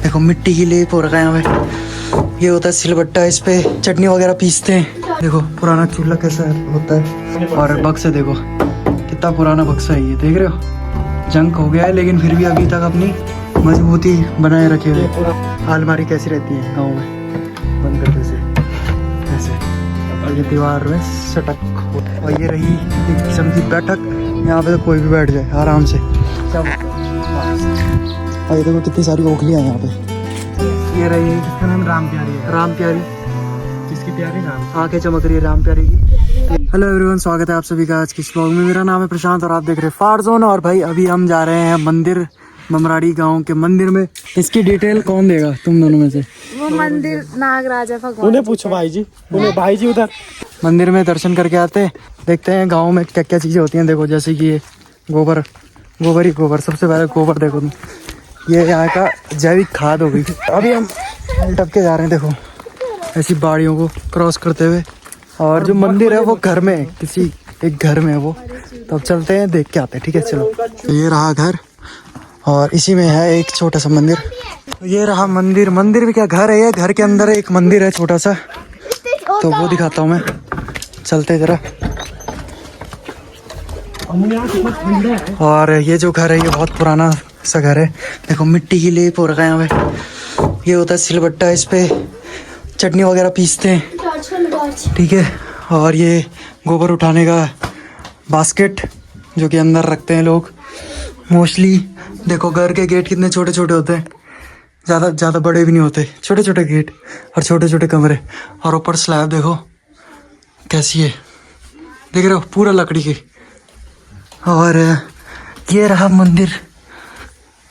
देखो मिट्टी की लेप हो रखा है यहाँ पे। ये होता है सिलबट्टा, इस पे चटनी वगैरह पीसते हैं। देखो पुराना चूल्हा कैसा होता है। और बक्सा देखो कितना पुराना बक्सा है ये, देख रहे हो। जंग हो गया है लेकिन फिर भी अभी तक अपनी मजबूती बनाए रखे हुए। अलमारी कैसी रहती है गाँव में, बंद करते से ऐसे। और ये दीवार में सटक, और ये रही एक किस्म की बैठक। यहाँ पे तो कोई भी बैठ जाए आराम से। और ये देखो कितनी सारी ओखलियाँ हैं यहाँ पे। ये रही है, इसका नाम राम प्यारी है। राम प्यारी, जिसकी प्यारी राम। आंखें चमक रही है राम प्यारी की। हेलो एवरीवन, स्वागत है आप सभी का आज की इस व्लॉग में। मेरा नाम है प्रशांत और आप देख रहे हैं फार जोन। और भाई अभी हम जा रहे हैं मंदिर, बमराड़ी गांव के मंदिर में। इसकी डिटेल कौन देगा तुम दोनों में से? वो मंदिर नागराजा भगवान। उन्हें पूछो भाई जी, उन्हें भाई जी उधर। मंदिर में दर्शन करके आते, देखते हैं गांव में क्या क्या चीज़ें होती हैं। देखो जैसे कि ये गोबर, गोबर ही गोबर, सबसे पहले गोबर देखो तुम। ये यहाँ का जैविक खाद हो गई। अभी हम टपके जा रहे हैं, देखो ऐसी बाड़ियों को क्रॉस करते हुए। और जो मंदिर है वो घर में है, किसी एक घर में है वो। तो अब चलते हैं, देख के आते हैं, ठीक है चलो। तो ये रहा घर और इसी में है एक छोटा सा मंदिर। तो ये रहा मंदिर। मंदिर भी क्या, घर है ये, घर के अंदर एक मंदिर है छोटा सा। तो वो दिखाता हूँ मैं, चलते जरा। और ये जो घर है ये बहुत पुराना सा घर है। देखो मिट्टी की लेप हो रखा है यहाँ पे। ये होता है सिलबट्टा, इस पे चटनी वगैरह पीसते हैं, ठीक है। और ये गोबर उठाने का बास्केट जो कि अंदर रखते हैं लोग मोस्टली। देखो घर के गेट कितने छोटे छोटे होते हैं, ज़्यादा बड़े भी नहीं होते, छोटे छोटे गेट और छोटे छोटे कमरे। और ऊपर स्लैब देखो कैसी है, देख रहे हो, पूरा लकड़ी की। और ये रहा मंदिर,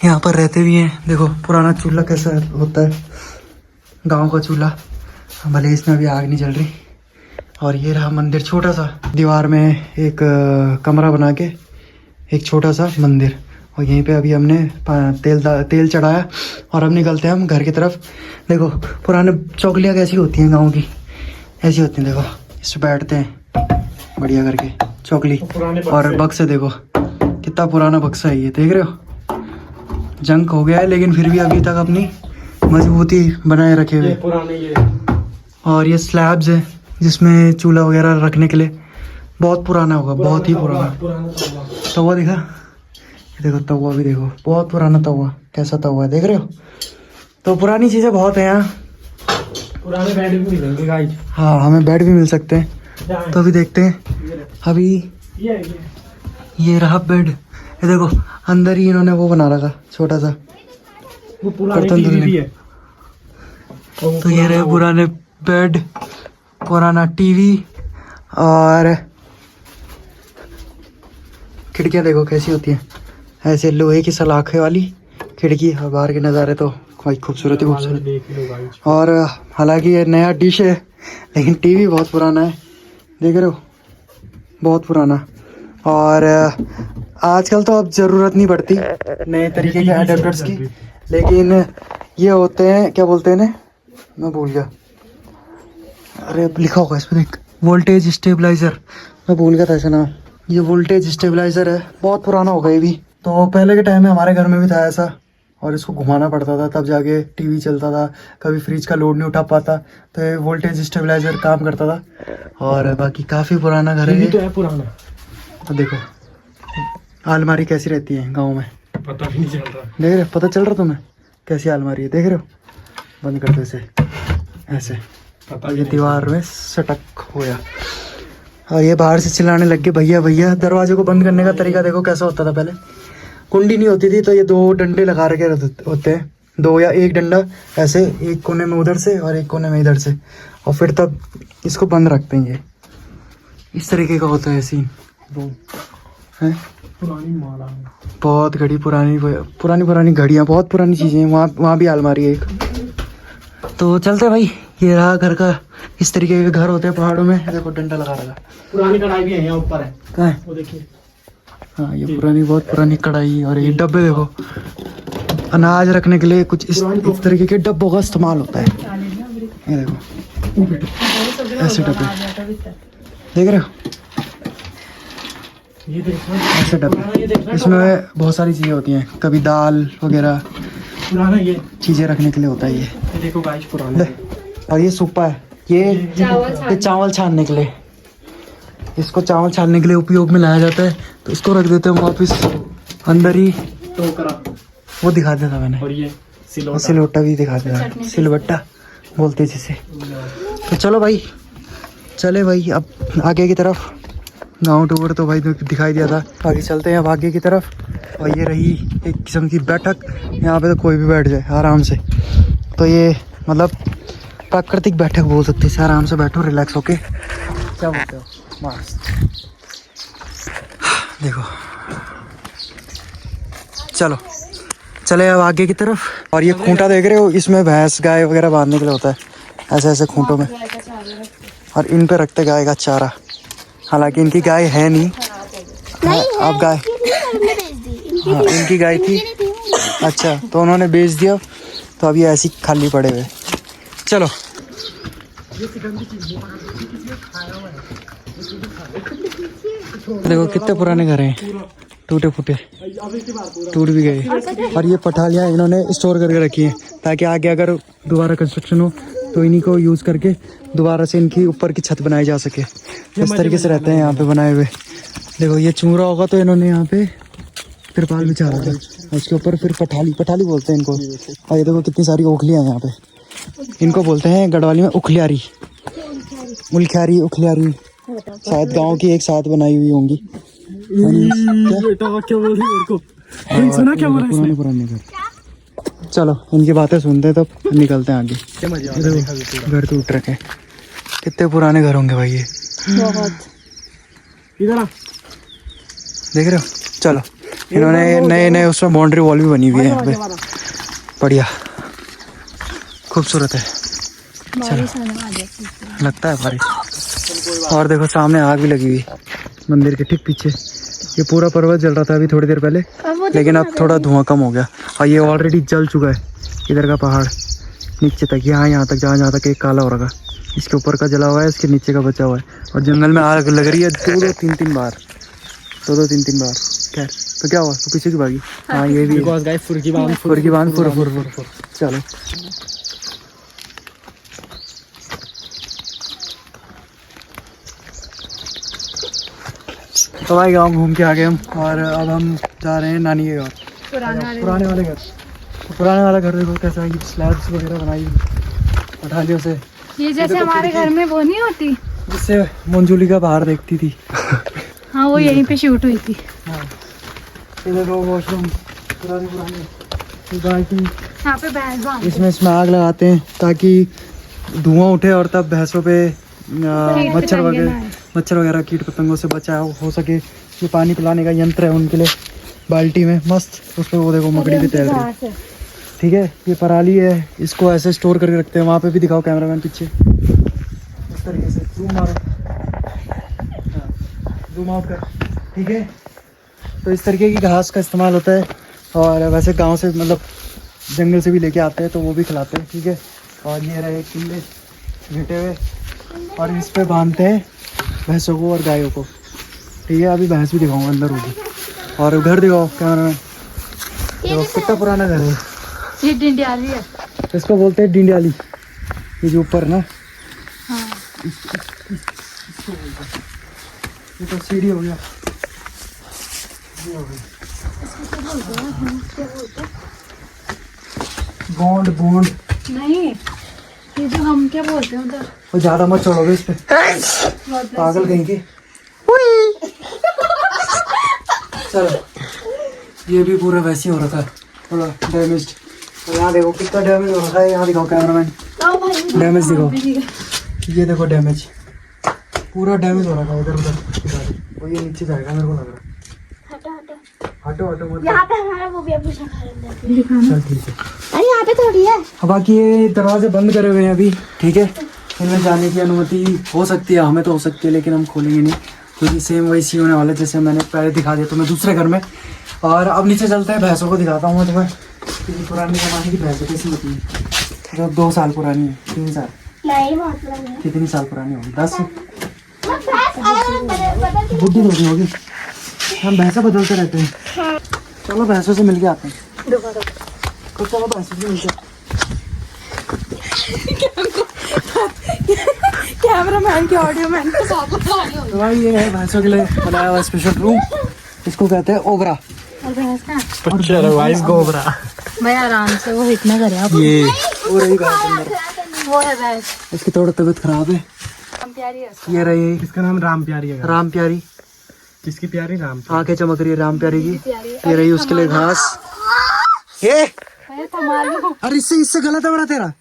यहाँ पर रहते भी हैं। देखो पुराना चूल्हा कैसा होता है, गांव का चूल्हा, भले इसमें अभी आग नहीं जल रही। और ये रहा मंदिर, छोटा सा, दीवार में एक कमरा बना के एक छोटा सा मंदिर। और यहीं पे अभी हमने तेल चढ़ाया और अब निकलते हैं हम घर की तरफ। देखो पुराने चौकलियाँ कैसी होती हैं गाँव की, ऐसी होती हैं। देखो इस पर बैठते हैं बढ़िया करके चौकली। और बक्से देखो कितना पुराना बक्सा है ये, देख रहे हो। जंग हो गया है लेकिन फिर भी अभी तक अपनी मजबूती बनाए रखे हुए। और ये स्लैब्स है जिसमें चूल्हा वगैरह रखने के लिए। बहुत पुराना होगा, बहुत ही पुराना। तवा देखा, ये देखो तवा भी देखो, बहुत पुराना तवा, कैसा तवा है, देख रहे हो। तो पुरानी चीज़ें बहुत हैं यहाँ। पुराने बेड भी मिलेंगे गाइस। हाँ हमें बेड भी मिल सकते हैं। तो अभी देखते हैं। अभी ये रहा बेड, ये देखो अंदर ही इन्होंने वो बना रखा छोटा सा, वो पुरानी टीवी भी है। तो ये रहे पुराने बेड, पुराना टीवी। और खिड़कियाँ देखो कैसी होती हैं, ऐसे लोहे की सलाखे वाली खिड़की। और बाहर के नज़ारे तो भाई खूबसूरत ही खूबसूरत। और हालांकि ये नया डिश है लेकिन टीवी बहुत पुराना है, देख रहे हो, बहुत पुराना। और आजकल तो अब ज़रूरत नहीं पड़ती नए तरीके के अडेप्टर्स की, लेकिन ये होते हैं, क्या बोलते हैं इन्हें, मैं भूल गया। अरे अब लिखा होगा इस पर देख, वोल्टेज स्टेबलाइज़र, मैं भूल गया था ऐसा नाम। ये वोल्टेज स्टेबलाइज़र है, बहुत पुराना होगा ये भी। तो पहले के टाइम में हमारे घर में भी था ऐसा, और इसको घुमाना पड़ता था तब जाके टीवी चलता था। कभी फ्रिज का लोड नहीं उठा पाता तो ये वोल्टेज स्टेबलाइज़र काम करता था। और बाकी काफ़ी पुराना घर है ये। तो है पुराना। तो देखो अलमारी कैसी रहती है गाँव में, पता भी नहीं चलता। देख रहे हो, पता चल रहा तुम्हें कैसी अलमारी है, देख रहे हो। बंद करते से ऐसे, और ये दीवार में सटक हो गया। और ये बाहर से चिल्लाने लग गए, भैया भैया। दरवाजे को बंद करने का तरीका देखो कैसा होता था पहले। कुंडी नहीं होती थी तो ये 2 डंडे लगा रखे होते हैं, 2 या 1 डंडा ऐसे, एक कोने में उधर से और एक कोने में इधर से। और फिर तब इसको बंद रखते हैं। ये इस तरीके का होता है सीन है। पुरानी माला, बहुत घड़ी, पुरानी घड़ियाँ, बहुत पुरानी चीज़ें हैं। वहाँ भी अलमारी है एक। तो चलते भाई, ये रहा घर का, इस तरीके के घर होते हैं पहाड़ों में। देखो डंडा लगा रखा, पुरानी कढ़ाई भी है यहाँ ऊपर है। कहाँ है? वो देखिए, हाँ ये पुरानी, बहुत पुरानी कढ़ाई। और ये डब्बे देखो, अनाज रखने के लिए कुछ इस तरीके के डब्बों का इस्तेमाल होता है। ये देखो ऐसे डब्बे, देख रहे हो, ये देखो ऐसे डब्बे। इसमें बहुत सारी चीज़ें होती हैं, कभी दाल वगैरह, पुराना ये चीजें रखने के लिए होता है ये। देखो गाइस पुराना है। और ये सूपा है, ये चावल छानने के लिए, इसको चावल छानने के लिए उपयोग में लाया जाता है। तो इसको रख देते हैं वापिस अंदर ही। टोकरा वो दिखा देता मैंने, और ये और सिलोटा भी दिखा देता, सिलबट्टा बोलते हैं जिसे। तो चलो भाई, चले भाई अब आगे की तरफ। गाँव टूर तो भाई दिखाई दिया था, आगे चलते हैं अब आगे की तरफ। और ये रही एक किस्म की बैठक, यहाँ पे तो कोई भी बैठ जाए आराम से। तो ये मतलब प्राकृतिक बैठक बोल सकते हैं, आराम से बैठो रिलैक्स होके। क्या बोलते हो? मस्त। देखो चलो चले अब आगे की तरफ। और ये खूंटा देख रहे हो, इसमें भैंस गाय वगैरह बांधने के लिए होता है, ऐसे ऐसे खूंटों में। और इन पे रखते गाय का चारा। हालांकि इनकी गाय है नहीं, अब गाय, हाँ इनकी गाय थी। अच्छा, तो उन्होंने बेच दिया, तो अभी ऐसे ही खाली पड़े हुए। चलो देखो कितने पुराने घर हैं, टूटे फूटे, टूट भी गए। और ये पठालियाँ इन्होंने स्टोर करके रखी हैं, ताकि आगे अगर दोबारा कंस्ट्रक्शन हो तो इन्हीं को यूज़ करके दोबारा से इनकी ऊपर की छत बनाई जा सके। इस तरीके से रहते हैं यहाँ पे बनाए हुए। देखो ये चूरा होगा तो इन्होंने यहाँ पे तिरपाल बिछा रखा है, उसके ऊपर फिर पठाली बोलते हैं इनको। और ये देखो कितनी सारी ओखलियाँ हैं यहाँ पे, इनको बोलते हैं गढ़वाली में उखलियारी, उलख्यारी, उखलियारी। शायद गांव की एक साथ बनाई हुई होंगी। पुराने घर। चलो इनकी बातें सुनते हैं, तब निकलते हैं आगे। घर तो उठ रखे, कितने पुराने घर होंगे भाई ये, बहुत। इधर देख रहे हो। चलो इन्होंने नए नए उसमें बाउंड्री वॉल भी बनी हुई है यहाँ पे, बढ़िया खूबसूरत है। लगता है बारिश। और देखो सामने आग भी लगी हुई मंदिर के ठीक पीछे। ये पूरा पर्वत जल रहा था अभी थोड़ी देर पहले, लेकिन अब थोड़ा धुआं कम हो गया। और ये ऑलरेडी जल चुका है, इधर का पहाड़ नीचे तक, यहाँ तक, जहाँ तक एक काला हो रखा, इसके ऊपर का जला हुआ है, इसके नीचे का बचा हुआ है। और जंगल में आग लग रही है दो तीन बार। खैर तो क्या हुआ, तो पीछे की भागी। हाँ ये भी फुरकी बांध फुर। चलो तो भाई गाँव घूम के आ गए हम, और अब हम जा रहे हैं नानी के घर, पुराने वाले घर। पुराने वाला घर देखो कैसा है, स्लैब्स वगैरह बनाई पठालियों से। ये जैसे हमारे घर में वो नहीं होती, जिससे मंजूली का बाहर देखती थी। हाँ वो यहीं पे शूट हुई थी। हाँ इधर वॉशरूम पुरानी गाय की, यहाँ पे भैंस बांधते हैं। इसमें आग लगाते हैं ताकि धुआं उठे, और तब भैंसों पे मच्छर वगैरह कीट पतंगों से बचाव हो सके। ये पानी पिलाने का यंत्र है उनके लिए, बाल्टी में मस्त, उस पर वो देखो मकड़ी भी तैर रही है। ठीक है, ये पराली है, इसको ऐसे स्टोर करके रखते हैं। वहाँ पे भी दिखाओ कैमरामैन पीछे, इस तरीके से जूम मारो, जूम आउट कर। ठीक है, तो इस तरीके की घास का इस्तेमाल होता है। और वैसे गांव से मतलब जंगल से भी लेके आते हैं तो वो भी खिलाते हैं। ठीक है, और ये रहे किले घिटे हुए, और इस पे बांधते हैं भैंसों को और गायों को। ठीक है, अभी भैंस भी दिखाऊंगा अंदर होगी। और घर दिखाओ कैमरामैन, देखो कितना पुराना घर है। ये डिंडियाली है, इसको बोलते हैं डिंडियाली, ये जो ऊपर ना। हाँ। इसको बोलते हैं। ये तो सीढ़ी हो गया, ये हो गई बॉन्ड नहीं, ये जो हम क्या बोलते हैं उधर। वो ज्यादा मत चढ़ोगे इस पे, पागल कहीं के। चलो ये भी पूरा वैसे ही हो रखा है, थोड़ा डैमेज। और यहाँ देखो कितना डैमेज हो रखा है, यहाँ दिखाओ कैमरामैन, डैमेज दिखाओ। ये देखो डैमेज, पूरा डैमेज हो रखा है इधर उधर। वो ये नीचे जाएगा मेरे को लग रहा है। हटो मत, यहाँ पे हमारा वो भी अभी चल चल ठीक है। अरे यहाँ पे थोड़ी है। बाकी ये दरवाजे बंद करे हुए हैं अभी। ठीक है, इनमें जाने की अनुमति हो सकती है, हमें तो हो सकती है, लेकिन हम खोलेंगे नहीं, क्योंकि सेम वैसी होने वाला है जैसे मैंने पहले दिखा दिया तुम्हें दूसरे घर में। और अब नीचे चलते हैं, भैंसों को दिखाता हूँ मैं तुम्हें, कितनी पुरानी जमाने की भैंसें कैसी होती है। जो 2 साल पुरानी है, 3 साल, नहीं बहुत पुरानी है। कितनी साल पुरानी होगी, 10 बदल बुढ़ी थोड़ी होगी। हम भैंसा बदलते रहते हैं। चलो भैंसों से मिल के आते हैं। तो चलो भैंसों के नीचे। कैमरामैन के ऑडियो मैन के साथ बता रही हूँ। तो भाई ये है भैंसों के लिए बनाया हुआ स्पेशल रूम, इसको कहते हैं ओबरा। और भैंस का पिक्चर वाइस गोबरा। भाई आराम से वो हिट ना करे आप। ये वो रही भैंस अंदर, वो है भैंस इसकी थोड़ी तबीयत खराब है। हम प्यारी है। ये रही इसका नाम राम प्यारी है। राम प्यारी, किसकी प्यारी? राम। आंखें चमक रही है राम प्यारी की। प्यारी है। ये रही उसके लिए घास। ये अरे संभालो अरे इससे गलत है बड़ा तेरा,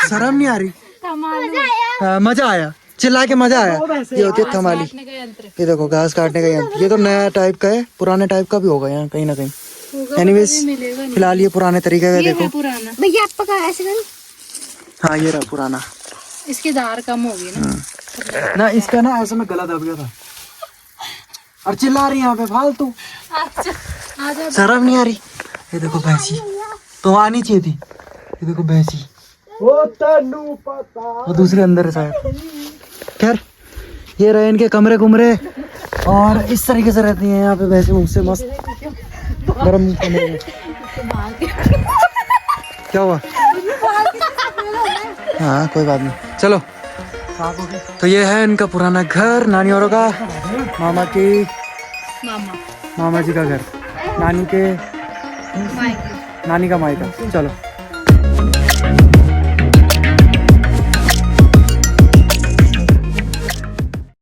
शर्म नहीं आ रही। संभालो। मजा आया, चिल्ला के मजा आया। ये होती है थमाली। काटने का यंत्र ये देखो घास काटने का यंत्र, ये तो नया टाइप का है, पुराने टाइप का भी होगा यहाँ कहीं ना कहीं। होगा, एनीवेज कभी मिलेगा नहीं। फिलहाल ये पुराने तरीके का ये है देखो। पुराना। भैया आप पका ऐसे कर। हाँ ये रहा पुराना इसकी दार कम होगी ना। ना, इसका ना ऐसे में गला दब गया था और चिल्ला रही यहाँ पे फालतू, अच्छा आ जाओ। शर्म नहीं आ रही। ये देखो भैंसी तो आनी चाहिए थी। ये देखो भैंसी, ओ तनु पता। वो दूसरे अंदर है शायद। खैर ये रहे इनके कमरे कुमरे, और इस तरीके से रहती हैं यहाँ पे भैंसी मुझसे मस्त गर्म कमरे में। क्या हुआ? हाँ कोई बात नहीं, चलो। तो ये है इनका पुराना घर, नानी औरों का, मामा की, मामा मामा जी का घर, नानी के, माइक नानी का मायका। चलो